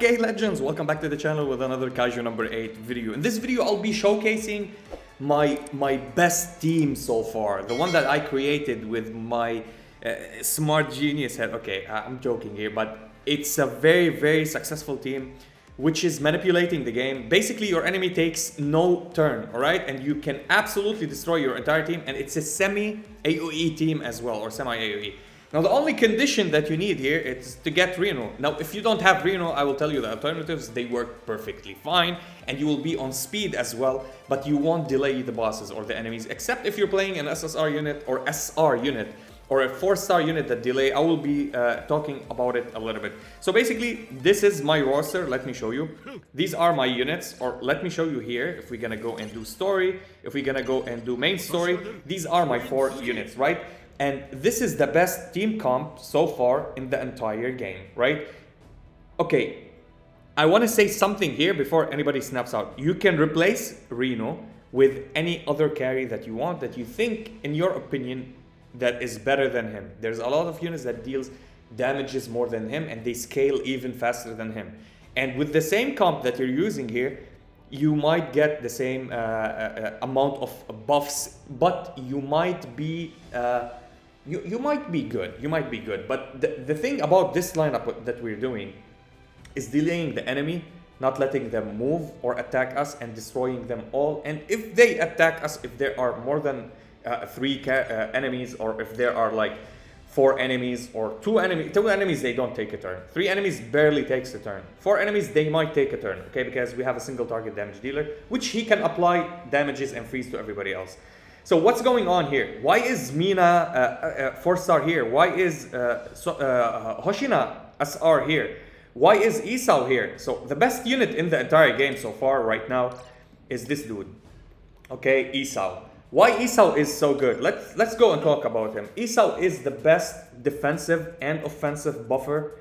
Okay, legends, welcome back to the channel with another Kaiju number 8 video. In this video, I'll be showcasing my best team so far. The one that I created with my smart genius head. Okay, I'm joking here, but it's a very successful team which is manipulating the game. Basically, your enemy takes no turn, alright? And you can absolutely destroy your entire team, and it's a semi-AoE team as well, or semi-AoE. Now, the only condition that you need here is to get Reno. Now, if you don't have Reno, I will tell you the alternatives. They work perfectly fine, and you will be on speed as well, but you won't delay the bosses or the enemies, except if you're playing an SSR unit or SR unit or a 4-star unit that delay. I will be talking about it a little bit. So basically, this is my roster. Let me show you. These are my units, or let me show you here. If we're gonna go and do story, if we're gonna go and do main story, these are my 4 units, right? And this is the best team comp so far in the entire game, right? Okay, I want to say something here before anybody snaps out. You can replace Reno with any other carry that you want, that you think, in your opinion, that is better than him. There's a lot of units that deals damages more than him, and they scale even faster than him. And with the same comp that you're using here, you might get the same amount of buffs, but you might be... You might be good, but the thing about this lineup that we're doing is delaying the enemy, not letting them move or attack us, and destroying them all. And if they attack us, if there are more than 3 enemies, or if there are like 4 enemies or 2 enemies, they don't take a turn. 3 enemies barely takes a turn. 4 enemies, they might take a turn, okay? Because we have a single target damage dealer, which he can apply damages and freeze to everybody else. So what's going on here? Why is Mina 4-star here? Why is Hoshina SR here? Why is Isao here? So the best unit in the entire game so far right now is this dude. Okay, Isao. Why Isao is so good? Let's go and talk about him. Isao is the best defensive and offensive buffer,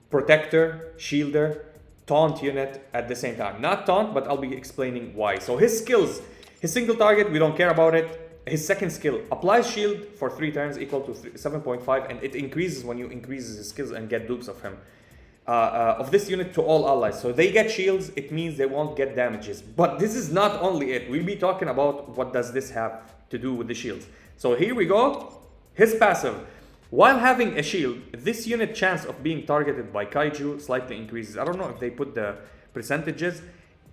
protector, shielder, taunt unit at the same time. Not taunt, but I'll be explaining why. So his skills, his single target, we don't care about it. His second skill, applies shield for 3 turns equal to 7.5, and it increases when you increase his skills and get dupes of him. Of this unit to all allies. So they get shields, it means they won't get damages. But this is not only it. We'll be talking about what does this have to do with the shields. So here we go. His passive. While having a shield, this unit chance of being targeted by Kaiju slightly increases. I don't know if they put the percentages.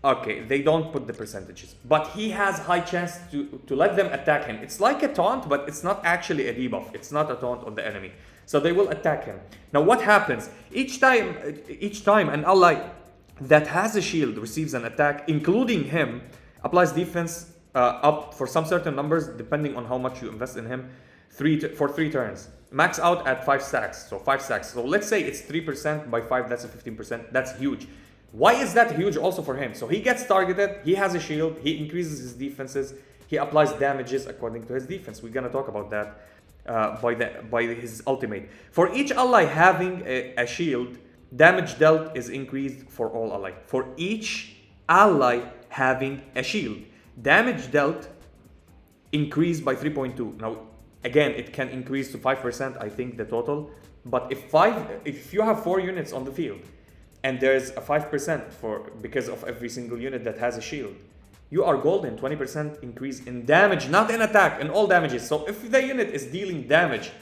Okay, they don't put the percentages, but he has high chance to let them attack him. It's like a taunt, but it's not actually a debuff. It's not a taunt on the enemy. So they will attack him. Now what happens? Each time an ally that has a shield receives an attack, including him, applies defense up for some certain numbers, depending on how much you invest in him, for 3 turns. Max out at 5 stacks, so 5 stacks. So let's say it's 3% by 5, that's a 15%. That's huge. Why is that huge also for him? So he gets targeted, he has a shield, he increases his defenses, he applies damages according to his defense. We're gonna talk about that by his ultimate. For each ally having a shield, damage dealt is increased for all allies. For each ally having a shield, damage dealt increased by 3.2. Now, again, it can increase to 5%, I think, the total. But if you have 4 units on the field, and there's a 5% because of every single unit that has a shield, you are golden. 20% increase in damage, not in attack, in all damages. So if the unit is dealing damage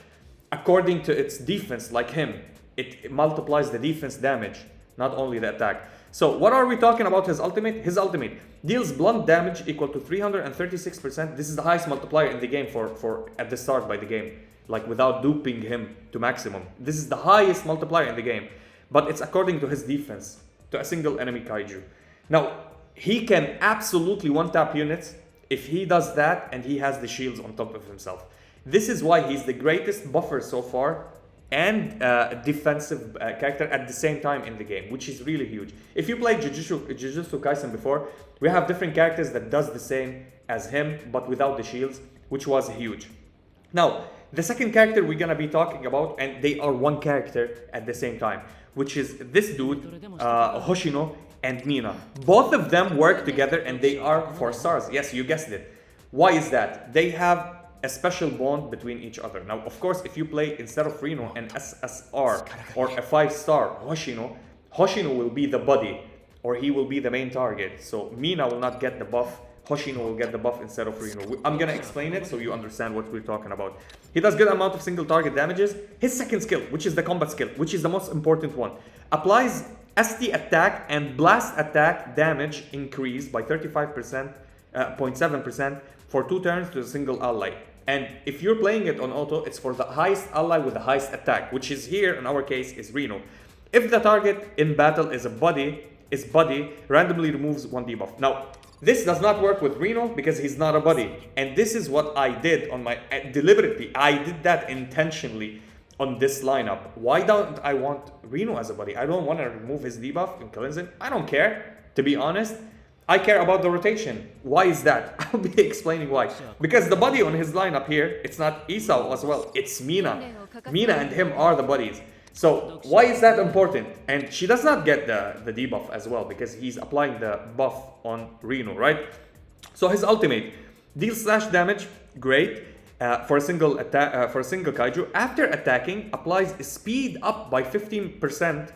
according to its defense, like him, it multiplies the defense damage, not only the attack. So what are we talking about his ultimate? His ultimate deals blunt damage equal to 336%. This is the highest multiplier in the game for at the start by the game, like without duping him to maximum. This is the highest multiplier in the game. But it's according to his defense, to a single enemy Kaiju. Now, he can absolutely one-tap units if he does that and he has the shields on top of himself. This is why he's the greatest buffer so far and defensive character at the same time in the game, which is really huge. If you played Jujutsu Kaisen before, we have different characters that does the same as him, but without the shields, which was huge. Now, the second character we're gonna be talking about, and they are one character at the same time, which is this dude, Hoshina and Mina. Both of them work together and they are 4 stars. Yes, you guessed it. Why is that? They have a special bond between each other. Now, of course, if you play instead of Reno an SSR or a 5-star Hoshina, Hoshino will be the body, or he will be the main target. So Mina will not get the buff. Hoshino will get the buff instead of Reno. I'm gonna explain it so you understand what we're talking about. He does good amount of single target damages. His second skill, which is the combat skill, which is the most important one, applies ST attack and blast attack damage increase by 35%, 0.7% for 2 turns to a single ally. And if you're playing it on auto, it's for the highest ally with the highest attack, which is here in our case is Reno. If the target in battle is body, randomly removes 1 debuff. Now, this does not work with Reno because he's not a buddy. And this is what I did on my, deliberately, I did that intentionally on this lineup. Why don't I want Reno as a buddy? I don't want to remove his debuff and cleanse it. I don't care, to be honest. I care about the rotation. Why is that? I'll be explaining why. Because the buddy on his lineup here, it's not Isao as well, it's Mina. Mina and him are the buddies. So why is that important? And she does not get the debuff as well because he's applying the buff on Reno, right? So his ultimate deals slash damage, great. For a single attack, for a single kaiju, after attacking, applies speed up by 15%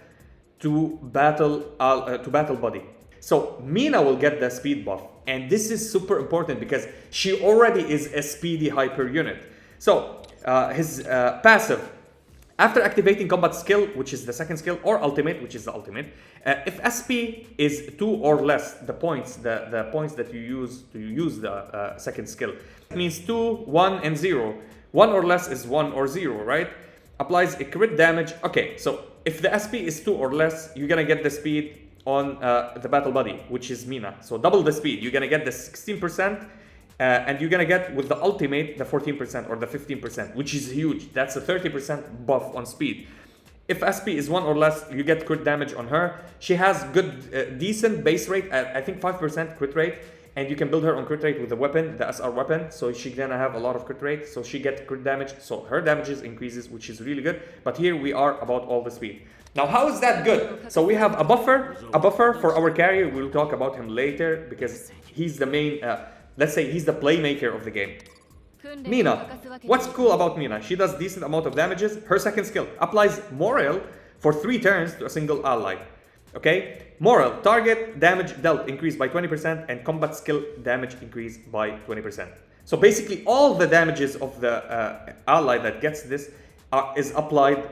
to battle body. So Mina will get the speed buff, and this is super important because she already is a speedy hyper unit. So his passive, after activating combat skill, which is the second skill, or ultimate, which is the ultimate, if SP is 2 or less, the points that you use to use the second skill, it means 2, 1, and 0. 1 or less is 1 or 0, right? Applies a crit damage. Okay, so if the SP is 2 or less, you're gonna get the speed on the battle buddy, which is Mina. So double the speed. You're gonna get the 16%. And you're gonna get with the ultimate the 14% or the 15%, which is huge. That's a 30% buff on speed. If SP is 1 or less, you get crit damage on her. She has good, decent base rate at I think 5% crit rate, and you can build her on crit rate with the weapon, the SR weapon. So she's gonna have a lot of crit rate. So she gets crit damage. So her damages increases, which is really good. But here we are about all the speed. Now, how is that good? So we have a buffer for our carrier. We'll talk about him later because he's the main. Let's say he's the playmaker of the game. Mina. What's cool about Mina? She does decent amount of damages. Her second skill applies morale for 3 turns to a single ally. Okay? Morale. Target damage dealt increased by 20% and combat skill damage increased by 20%. So basically all the damages of the ally that gets this is applied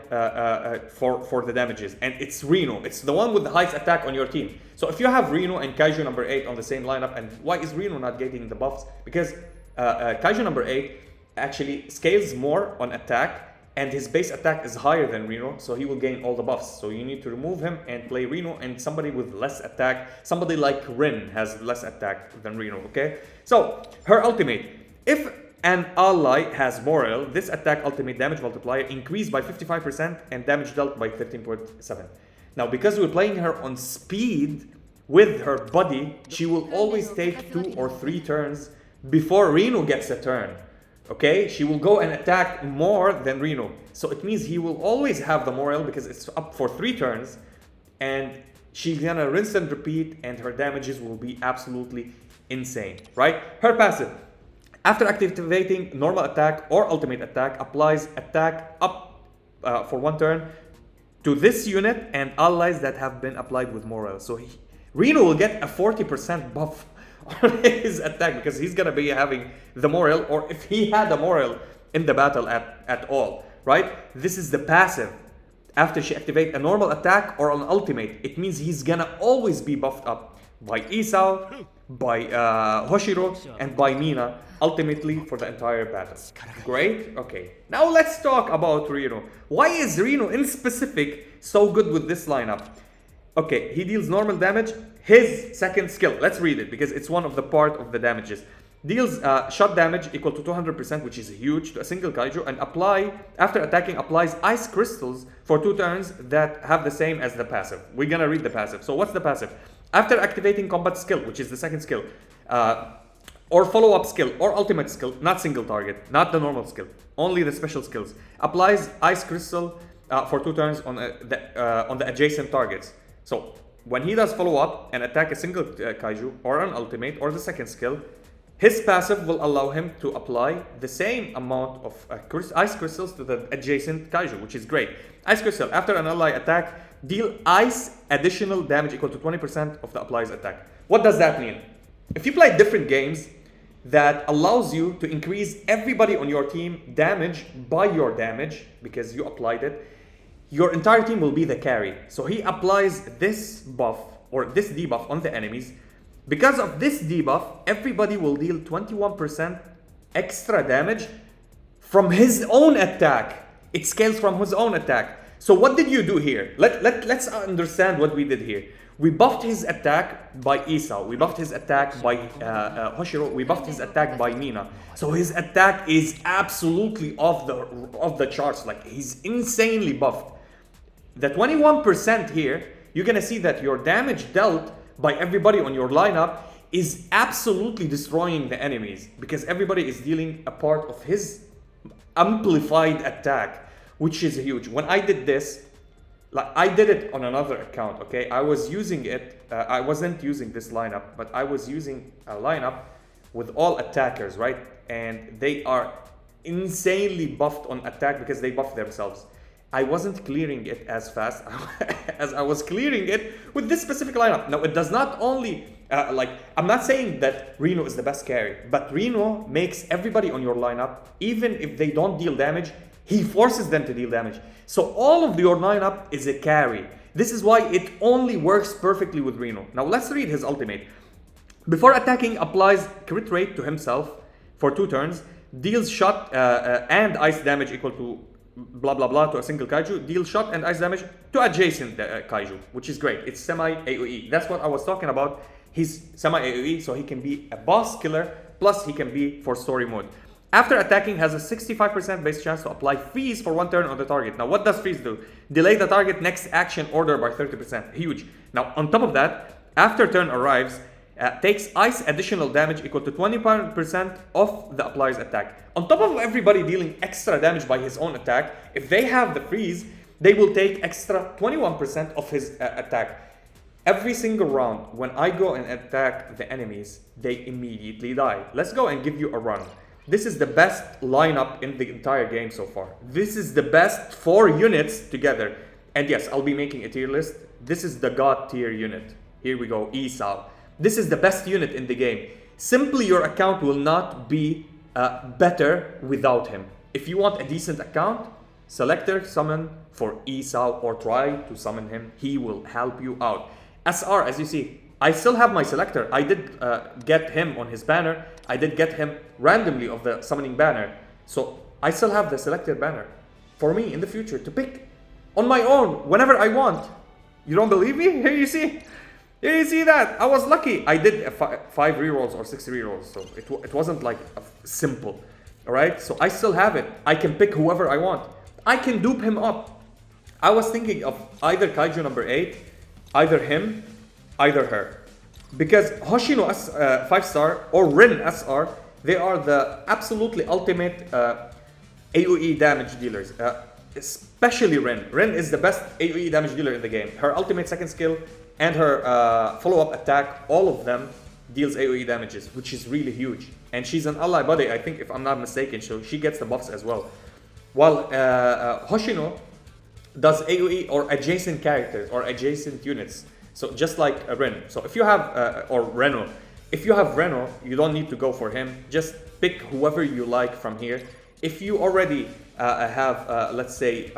for the damages. And it's Reno. It's the one with the highest attack on your team. So if you have Reno and Kaiju number 8 on the same lineup, and why is Reno not getting the buffs? Because Kaiju number 8 actually scales more on attack, and his base attack is higher than Reno, so he will gain all the buffs. So you need to remove him and play Reno and somebody with less attack. Somebody like Rin has less attack than Reno, okay? So her ultimate. If an ally has morale, this attack ultimate damage multiplier increased by 55% and damage dealt by 13.7. Now, because we're playing her on speed with her body, she will always take 2 or 3 turns before Reno gets a turn. Okay? She will go and attack more than Reno. So it means he will always have the morale because it's up for 3 turns. And she's gonna rinse and repeat, and her damages will be absolutely insane. Right? Her passive. After activating normal attack or ultimate attack, applies attack up for 1 turn to this unit and allies that have been applied with morale. So Reno will get a 40% buff on his attack because he's gonna be having the morale, or if he had the morale in the battle at all, right? This is the passive. After she activates a normal attack or an ultimate, it means he's gonna always be buffed up by Isao, by Hoshiro, and by Mina, ultimately for the entire battle. Great? Okay. Now let's talk about Reno. Why is Reno in specific so good with this lineup? Okay, he deals normal damage. His second skill, let's read it because it's one of the part of the damages. Deals shot damage equal to 200%, which is huge, to a single kaiju, and after attacking, applies ice crystals for 2 turns that have the same as the passive. We're gonna read the passive. So what's the passive? After activating combat skill, which is the second skill, or follow-up skill, or ultimate skill, not single target, not the normal skill, only the special skills, applies ice crystal for 2 turns on the adjacent targets. So when he does follow-up and attack a single kaiju or an ultimate or the second skill, His passive will allow him to apply the same amount of ice crystals to the adjacent kaiju, which is great. Ice crystal, after an ally attack, deal ice additional damage equal to 20% of the ally's attack. What does that mean? If you play different games, that allows you to increase everybody on your team damage by your damage, because you applied it, your entire team will be the carry. So he applies this buff or this debuff on the enemies. Because of this debuff, everybody will deal 21% extra damage from his own attack. It scales from his own attack. So what did you do here? Let's understand what we did here. We buffed his attack by Isao. We buffed his attack by Hoshiro. We buffed his attack by Mina. So his attack is absolutely off the charts. Like, he's insanely buffed. The 21% here, you're gonna see that your damage dealt by everybody on your lineup is absolutely destroying the enemies, because everybody is dealing a part of his amplified attack, which is huge. When I did this, like, I did it on another account, okay? I was using it, I wasn't using this lineup, but I was using a lineup with all attackers, right? And they are insanely buffed on attack because they buff themselves. I wasn't clearing it as fast as I was clearing it with this specific lineup. Now, it does not only, I'm not saying that Reno is the best carry, but Reno makes everybody on your lineup, even if they don't deal damage, he forces them to deal damage. So all of your lineup is a carry. This is why it only works perfectly with Reno. Now, let's read his ultimate. Before attacking, applies crit rate to himself for 2 turns, deals shot and ice damage equal to blah blah blah to a single kaiju, deal shot and ice damage to adjacent kaiju, which is great. It's semi AoE. That's what I was talking about. He's semi AoE, so he can be a boss killer, plus he can be for story mode. After attacking, has a 65% base chance to apply freeze for 1 turn on the target. Now, what does freeze do? Delay the target next action order by 30%. Huge. Now, on top of that, after turn arrives, takes ice additional damage equal to 20% of the applies attack. On top of everybody dealing extra damage by his own attack, if they have the freeze, they will take extra 21% of his attack. Every single round, when I go and attack the enemies, they immediately die. Let's go and give you a run. This is the best lineup in the entire game so far. This is the best 4 units together. And yes, I'll be making a tier list. This is the God tier unit. Here we go, Isao. This is the best unit in the game. Simply, your account will not be better without him. If you want a decent account, selector summon for Isao or try to summon him. He will help you out. SR, as you see, I still have my selector. I did get him on his banner. I did get him randomly of the summoning banner. So I still have the selected banner for me in the future to pick on my own whenever I want. You don't believe me? Here you see. Here you see that. I was lucky. I did 5 rerolls or 6 rerolls. So it wasn't like simple. All right. So I still have it. I can pick whoever I want. I can dupe him up. I was thinking of either Kaiju number 8, either him, either her. Because Hoshino 5-star or Ren SR, they are the absolutely ultimate AoE damage dealers. Especially Ren. Ren is the best AoE damage dealer in the game. Her ultimate second skill and her follow-up attack, all of them deals AoE damages, which is really huge. And she's an ally buddy, I think, if I'm not mistaken, so she gets the buffs as well. While Hoshino does AoE or adjacent characters or adjacent units. So just like Ren. So if you have, or Reno, if you have Reno, you don't need to go for him. Just pick whoever you like from here. If you already have, let's say,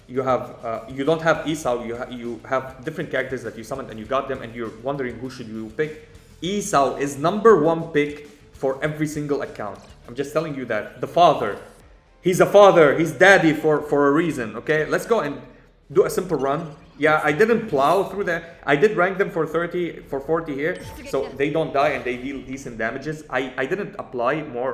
you don't have Isao, you have different characters that you summoned and you got them and you're wondering who should you pick. Isao is #1 pick for every single account. I'm just telling you that. The father. He's a father. He's daddy for a reason, okay? Let's go and do a simple run. Yeah, I didn't plow through that. I did rank them for 30, for 40 here. So they don't die and they deal decent damages. I didn't apply more,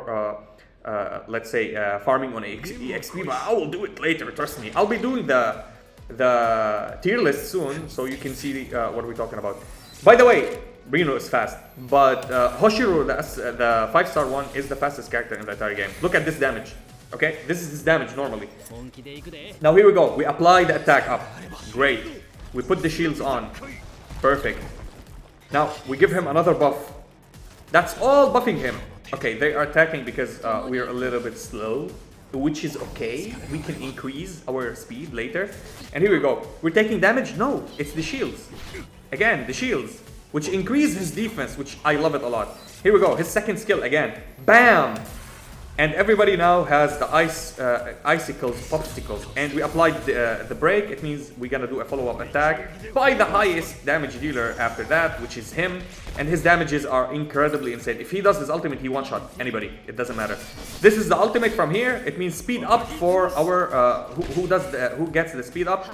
let's say, farming on EXP, but I will do it later, trust me. I'll be doing the tier list soon, so you can see what we're talking about. By the way, Reno is fast, but Hoshiro, the 5-star one, is the fastest character in the entire game. Look at this damage. Okay, this is his damage normally. Now here we go. We apply the attack up. Great. We put the shields on. Perfect. Now we give him another buff. That's all buffing him. Okay, they are attacking because we are a little bit slow, which is okay. We can increase our speed later. And here we go. We're taking damage? No, it's the shields. Again, the shields, which increase his defense, which I love it a lot. Here we go, his second skill again. Bam! And everybody now has the icicles, popsicles. And we applied the break. It means we're gonna do a follow-up attack by the highest damage dealer after that, which is him. And his damages are incredibly insane. If he does his ultimate, he one-shot anybody. It doesn't matter. This is the ultimate from here. It means speed up for our who gets the speed up?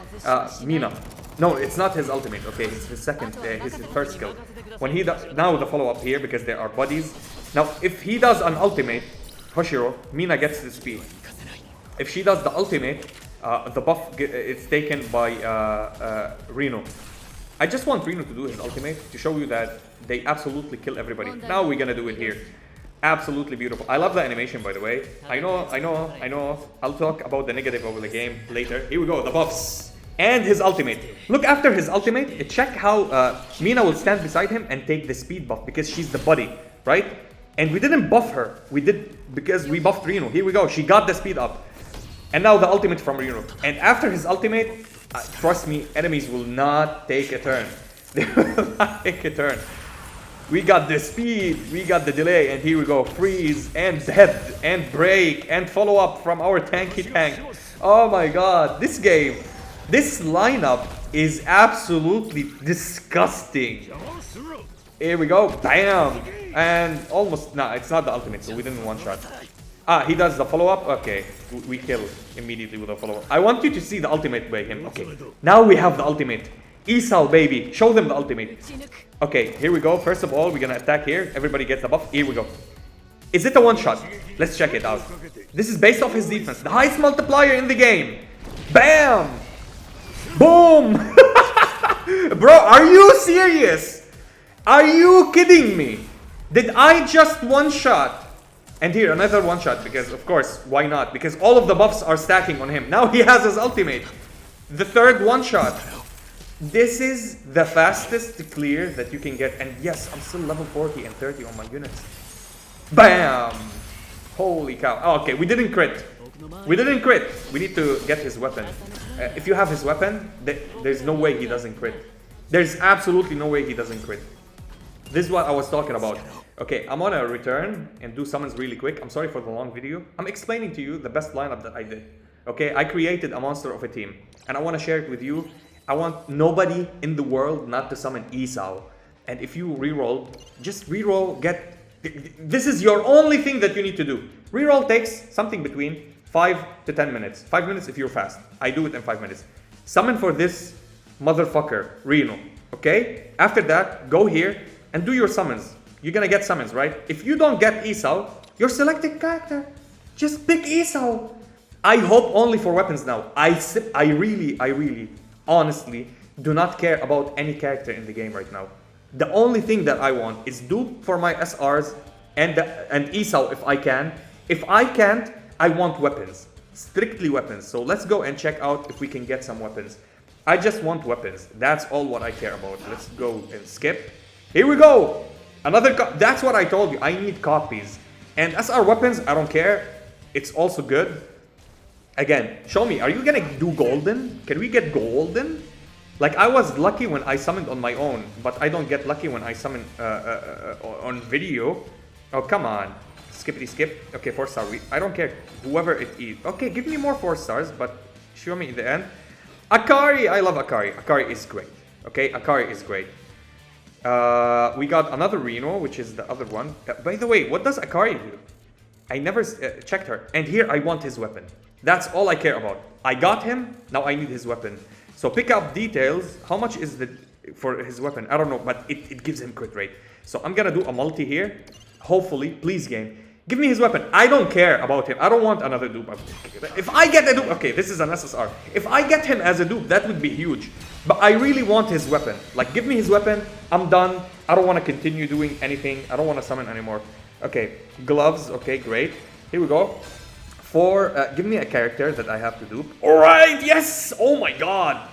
Mina. No, it's not his ultimate. Okay, it's his second, his first skill. When he does now the follow-up here because they are buddies. Now, if he does an ultimate, Hoshiro, Mina gets the speed. If she does the ultimate, the buff it's taken by Reno. I just want Reno to do his ultimate to show you that they absolutely kill everybody. Now we're gonna do it here. Absolutely beautiful. I love the animation, by the way. I know. I'll talk about the negative of the game later. Here we go, the buffs. And his ultimate. Look after his ultimate. Check how Mina will stand beside him and take the speed buff because she's the buddy, right? And we didn't buff her. We did because we buffed Reno. Here we go. She got the speed up. And now the ultimate from Reno. And after his ultimate, trust me, enemies will not take a turn. They will not take a turn. We got the speed, we got the delay, and here we go. Freeze, and death, and break, and follow up from our tanky tank. Oh my god, this game, this lineup is absolutely disgusting. Here we go, bam! And almost, nah, it's not the ultimate, so we didn't one-shot. Ah, he does the follow-up? Okay, we kill immediately with a follow-up. I want you to see the ultimate by him. Okay, now we have the ultimate. Isao, baby, show them the ultimate. Okay, here we go. First of all, we're gonna attack here. Everybody gets the buff. Here we go. Is it a one-shot? Let's check it out. This is based off his defense. The highest multiplier in the game. Bam! Boom! Bro, are you serious? Are you kidding me? Did I just one-shot? And here, another one-shot, because of course, why not? Because all of the buffs are stacking on him. Now he has his ultimate. The third one-shot. This is the fastest clear that you can get. And yes, I'm still level 40 and 30 on my units. Bam! Holy cow. Oh, okay, we didn't crit. We didn't crit. We need to get his weapon. If you have his weapon, there's no way he doesn't crit. There's absolutely no way he doesn't crit. This is what I was talking about. Okay, I'm gonna return and do summons really quick. I'm sorry for the long video. I'm explaining to you the best lineup that I did. Okay, I created a monster of a team. And I want to share it with you. I want nobody in the world not to summon Isao. And if you reroll, just reroll, this is your only thing that you need to do. Reroll takes something between 5 to 10 minutes. 5 minutes if you're fast. I do it in 5 minutes. Summon for this motherfucker, Reno. Okay? After that, go here and do your summons. You're gonna get summons, right? If you don't get Isao, your selected character, just pick Isao. I hope only for weapons now. I really, honestly, do not care about any character in the game right now. The only thing that I want is dupe for my SRs and Isao if I can. If I can't, I want weapons. Strictly weapons. So let's go and check out if we can get some weapons. I just want weapons. That's all what I care about. Let's go and skip. Here we go. That's what I told you. I need copies. And SR weapons, I don't care. It's also good. Again, show me. Are you gonna do golden? Can we get golden? Like, I was lucky when I summoned on my own, but I don't get lucky when I summon on video. Oh, come on. Skippity skip. Okay, 4-star. I don't care. Whoever it is. Okay, give me more 4 stars, but show me in the end. Akari. I love Akari. Akari is great. Okay, Akari is great. We got another Reno, which is the other one. By the way, what does Akari do? I never checked her. And here I want his weapon. That's all I care about. I got him, now I need his weapon. So pick up details. How much is for his weapon? I don't know, but it gives him crit rate. So I'm gonna do a multi here. Hopefully, please game. Give me his weapon. I don't care about him. I don't want another dupe. If I get a dupe, okay, this is an SSR. If I get him as a dupe, that would be huge. But I really want his weapon. Like, give me his weapon. I'm done. I don't want to continue doing anything. I don't want to summon anymore. Okay, gloves. Okay, great. Here we go. Give me a character that I have to dupe. All right, yes. Oh my god.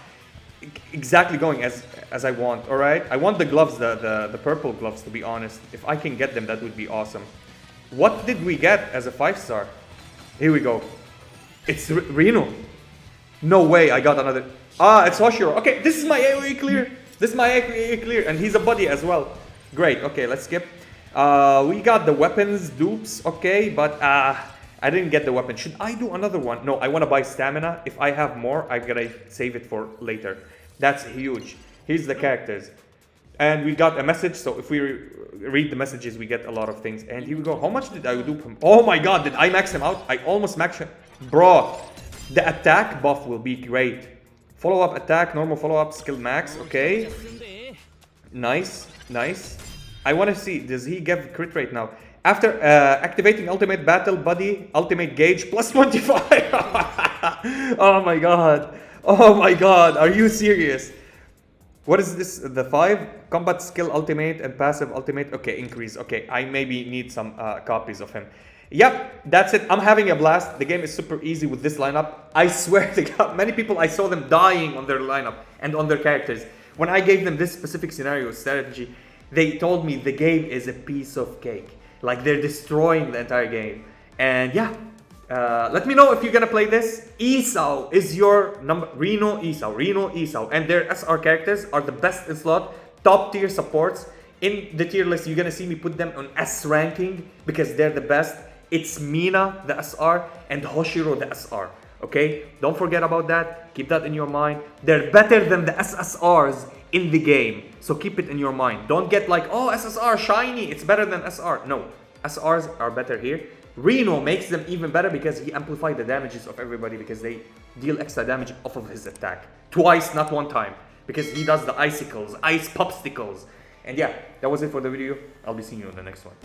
Exactly going as I want. All right. I want the gloves, the purple gloves, to be honest. If I can get them, that would be awesome. What did we get as a 5-star? Here we go. It's Reno. No way I got another. Ah, it's Hoshina. Okay, this is my AoE clear. This is my AoE clear. And he's a buddy as well. Great. Okay, let's skip. We got the weapons dupes. Okay, but I didn't get the weapon. Should I do another one? No, I want to buy stamina. If I have more, I gotta save it for later. That's huge. Here's the characters. And we got a message, so if we read the messages, we get a lot of things. And here we go. How much did I do him? Oh my god, did I max him out? I almost maxed him. Bro, the attack buff will be great. Follow-up attack, normal follow-up, skill max, okay. Nice, nice. I want to see, does he give crit rate now? After activating ultimate battle buddy, ultimate gauge, plus 25. Oh my god. Oh my god, are you serious? What is this? The 5? Combat skill ultimate and passive ultimate. Okay, increase. Okay, I maybe need some copies of him. Yep, that's it. I'm having a blast. The game is super easy with this lineup. I swear to God, many people, I saw them dying on their lineup and on their characters. When I gave them this specific scenario strategy, they told me the game is a piece of cake. Like they're destroying the entire game. And yeah, let me know if you're gonna play this. Isao is your number. Reno Isao. And their SR characters are the best in slot. Top tier supports. In the tier list, you're gonna see me put them on S ranking because they're the best. It's Mina, the SR, and Hoshiro, the SR. Okay? Don't forget about that. Keep that in your mind. They're better than the SSRs in the game. So keep it in your mind. Don't get like, oh, SSR, shiny. It's better than SR. No. SRs are better here. Reno makes them even better because he amplified the damages of everybody because they deal extra damage off of his attack. Twice, not one time. Because he does the icicles, ice popsicles. And yeah, that was it for the video. I'll be seeing you in the next one.